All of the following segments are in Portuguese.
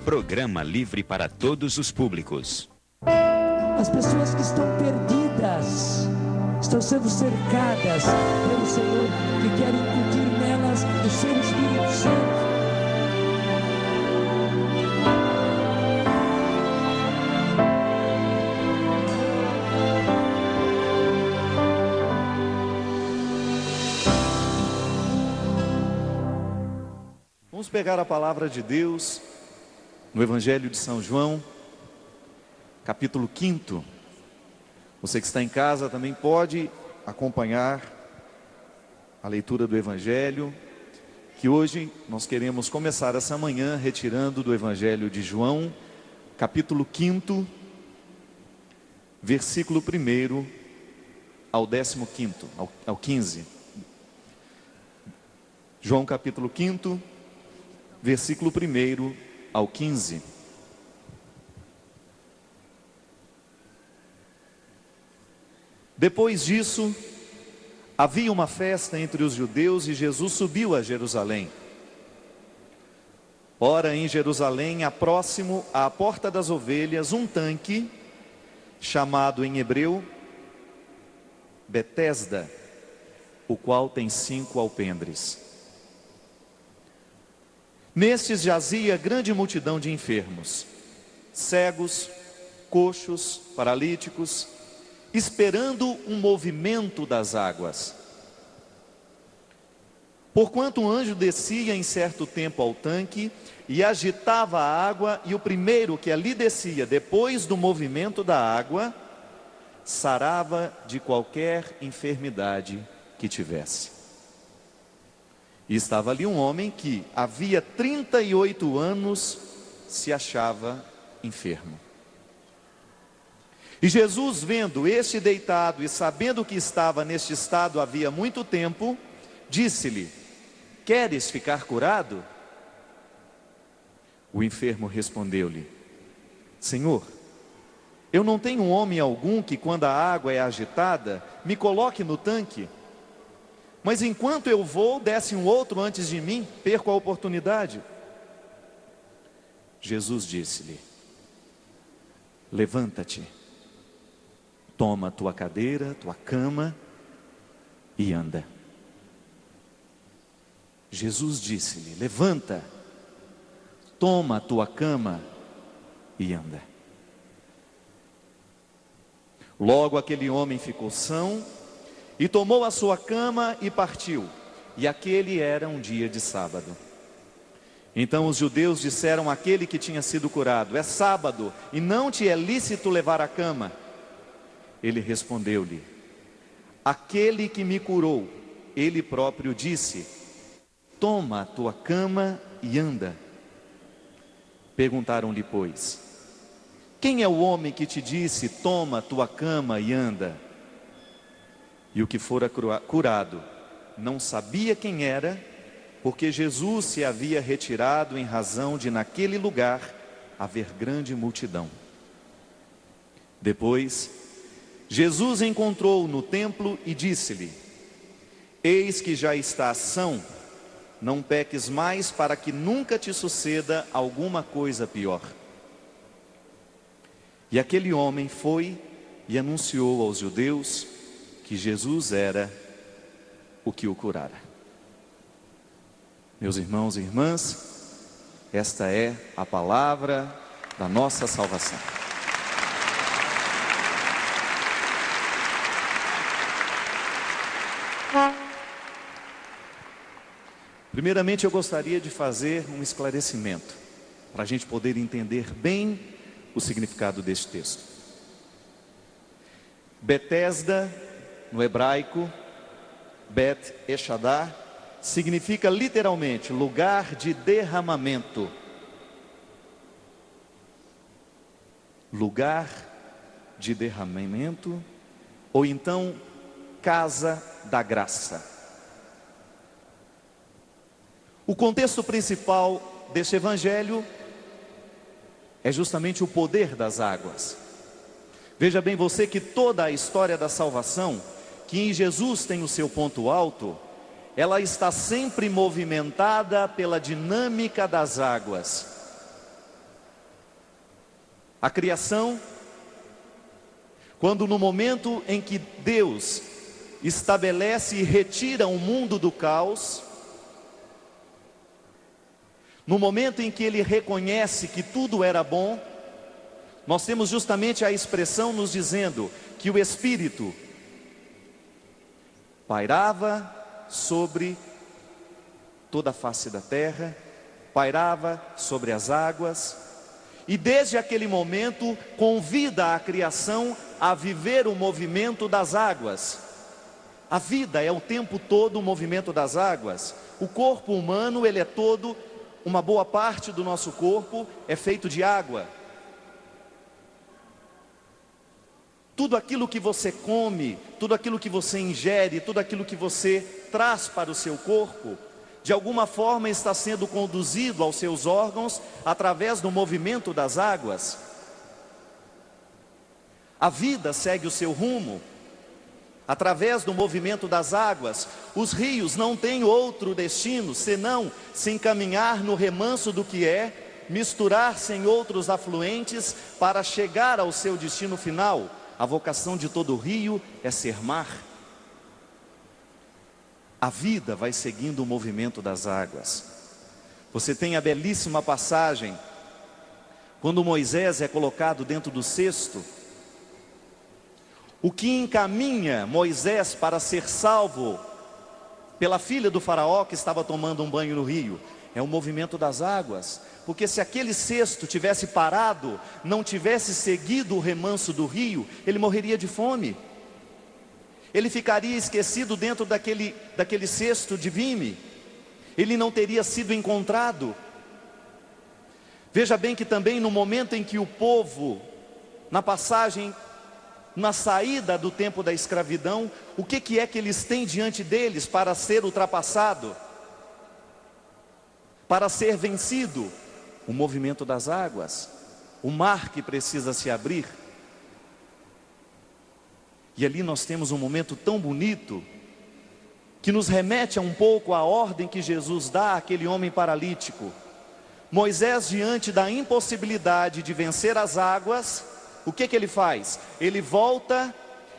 Programa livre para todos os públicos. As pessoas que estão perdidas estão sendo cercadas pelo Senhor, que quer incutir nelas o seu Espírito Santo. Vamos pegar a palavra de Deus no Evangelho de São João, capítulo 5. Você que está em casa também pode acompanhar a leitura do Evangelho, que hoje nós queremos começar essa manhã retirando do Evangelho de João, capítulo 5, versículo 1 ao 15º, ao 15. João capítulo 5, versículo 1 ao 15. Depois disso, havia uma festa entre os judeus e Jesus subiu a Jerusalém. Ora, em Jerusalém, próximo à porta das ovelhas, um tanque, chamado em hebreu Betesda, o qual tem 5 alpendres. Nestes jazia grande multidão de enfermos, cegos, coxos, paralíticos, esperando um movimento das águas. Porquanto um anjo descia em certo tempo ao tanque e agitava a água, e o primeiro que ali descia, depois do movimento da água, sarava de qualquer enfermidade que tivesse. E estava ali um homem que havia 38 anos se achava enfermo. E Jesus, vendo este deitado e sabendo que estava neste estado havia muito tempo, disse-lhe: queres ficar curado? O enfermo respondeu-lhe: Senhor, eu não tenho homem algum que, quando a água é agitada, me coloque no tanque. Mas enquanto eu vou, desce um outro antes de mim, perco a oportunidade. Jesus disse-lhe: levanta-te, toma tua cadeira, tua cama e anda. Jesus disse-lhe: levanta, toma tua cama e anda. Logo aquele homem ficou são, e tomou a sua cama e partiu. E aquele era um dia de sábado. Então os judeus disseram àquele que tinha sido curado: é sábado, e não te é lícito levar a cama. Ele respondeu-lhe: aquele que me curou, ele próprio disse: toma a tua cama e anda. Perguntaram-lhe, pois: quem é o homem que te disse: toma a tua cama e anda? E o que fora curado não sabia quem era, porque Jesus se havia retirado em razão de naquele lugar haver grande multidão. Depois, Jesus encontrou-o no templo e disse-lhe: eis que já estás são, não peques mais, para que nunca te suceda alguma coisa pior. E aquele homem foi e anunciou aos judeus que Jesus era o que o curara. Meus irmãos e irmãs, esta é a palavra da nossa salvação. Primeiramente, eu gostaria de fazer um esclarecimento, para a gente poder entender bem o significado deste texto. Betesda, no hebraico, Bet Eshadá, significa literalmente lugar de derramamento. Lugar de derramamento, ou então casa da graça. O contexto principal deste evangelho é justamente o poder das águas. Veja bem você que toda a história da salvação, que em Jesus tem o seu ponto alto, ela está sempre movimentada pela dinâmica das águas. A criação, quando no momento em que Deus estabelece e retira o mundo do caos, no momento em que Ele reconhece que tudo era bom, nós temos justamente a expressão nos dizendo que o Espírito pairava sobre toda a face da terra, pairava sobre as águas, e desde aquele momento convida a criação a viver o movimento das águas. A vida é o tempo todo o movimento das águas. O corpo humano, ele é todo, uma boa parte do nosso corpo é feito de água. Tudo aquilo que você come, tudo aquilo que você ingere, tudo aquilo que você traz para o seu corpo, de alguma forma está sendo conduzido aos seus órgãos através do movimento das águas. A vida segue o seu rumo através do movimento das águas. Os rios não têm outro destino senão se encaminhar no remanso do que é, misturar-se em outros afluentes para chegar ao seu destino final. A vocação de todo rio é ser mar. A vida vai seguindo o movimento das águas. Você tem a belíssima passagem, quando Moisés é colocado dentro do cesto. O que encaminha Moisés para ser salvo pela filha do faraó que estava tomando um banho no rio é o movimento das águas. Porque se aquele cesto tivesse parado, não tivesse seguido o remanso do rio, ele morreria de fome. Ele ficaria esquecido dentro daquele cesto de vime. Ele não teria sido encontrado. Veja bem que também no momento em que o povo, na passagem, na saída do tempo da escravidão, o que é que eles têm diante deles para ser ultrapassado? Para ser vencido? O movimento das águas, o mar que precisa se abrir. E ali nós temos um momento tão bonito, que nos remete a um pouco à ordem que Jesus dá àquele homem paralítico. Moisés, diante da impossibilidade de vencer as águas, o que ele faz? Ele volta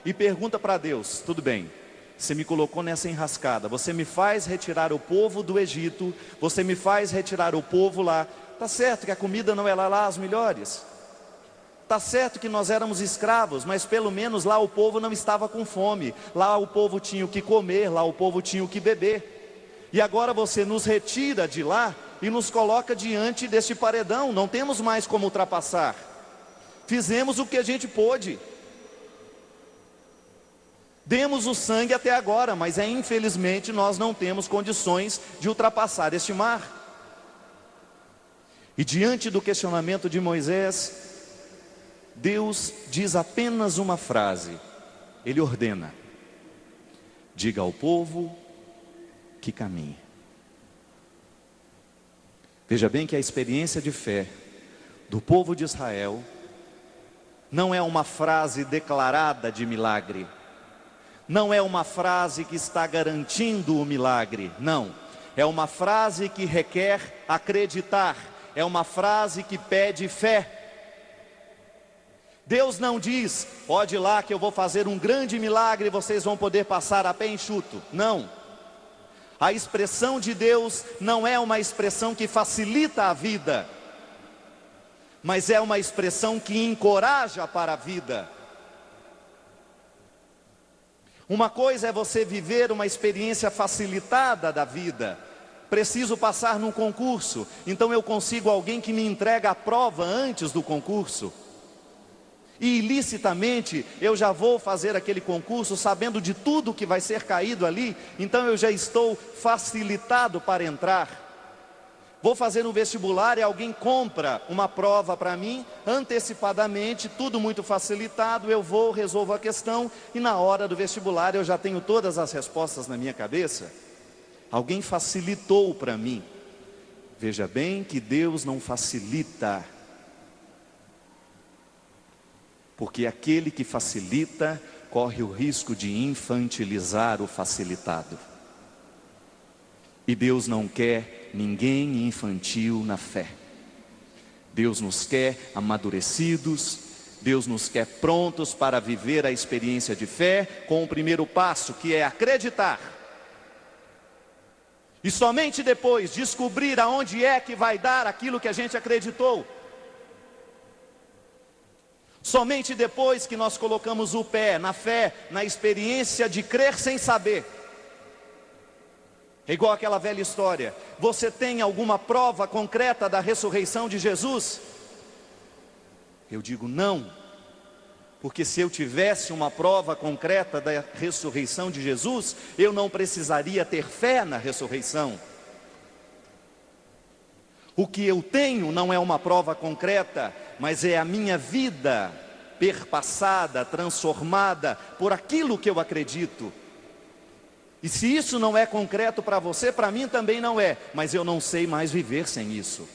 e pergunta para Deus: tudo bem, você me colocou nessa enrascada, você me faz retirar o povo do Egito, você me faz retirar o povo lá. Está certo que a comida não era lá as melhores, está certo que nós éramos escravos, mas pelo menos lá o povo não estava com fome, lá o povo tinha o que comer, lá o povo tinha o que beber. E agora você nos retira de lá e nos coloca diante deste paredão, não temos mais como ultrapassar. Fizemos o que a gente pôde, demos o sangue até agora, mas infelizmente nós não temos condições de ultrapassar este mar. E diante do questionamento de Moisés, Deus diz apenas uma frase. Ele ordena: diga ao povo que caminhe. Veja bem que a experiência de fé do povo de Israel não é uma frase declarada de milagre, não é uma frase que está garantindo o milagre, não, é uma frase que requer acreditar, é uma frase que pede fé. Deus não diz: pode ir lá que eu vou fazer um grande milagre e vocês vão poder passar a pé enxuto. Não. A expressão de Deus não é uma expressão que facilita a vida, mas é uma expressão que encoraja para a vida. Uma coisa é você viver uma experiência facilitada da vida. Preciso passar num concurso, então eu consigo alguém que me entrega a prova antes do concurso. E ilicitamente eu já vou fazer aquele concurso sabendo de tudo que vai ser caído ali, então eu já estou facilitado para entrar. Vou fazer um vestibular e alguém compra uma prova para mim, antecipadamente, tudo muito facilitado, eu vou, resolvo a questão, e na hora do vestibular eu já tenho todas as respostas na minha cabeça. Alguém facilitou para mim. Veja bem que Deus não facilita, porque aquele que facilita corre o risco de infantilizar o facilitado. E Deus não quer ninguém infantil na fé. Deus nos quer amadurecidos, Deus nos quer prontos para viver a experiência de fé com o primeiro passo, que é acreditar. E somente depois descobrir aonde é que vai dar aquilo que a gente acreditou. Somente depois que nós colocamos o pé na fé, na experiência de crer sem saber. É igual aquela velha história: você tem alguma prova concreta da ressurreição de Jesus? Eu digo não, porque se eu tivesse uma prova concreta da ressurreição de Jesus, eu não precisaria ter fé na ressurreição. O que eu tenho não é uma prova concreta, mas é a minha vida perpassada, transformada por aquilo que eu acredito. E se isso não é concreto para você, para mim também não é, mas eu não sei mais viver sem isso.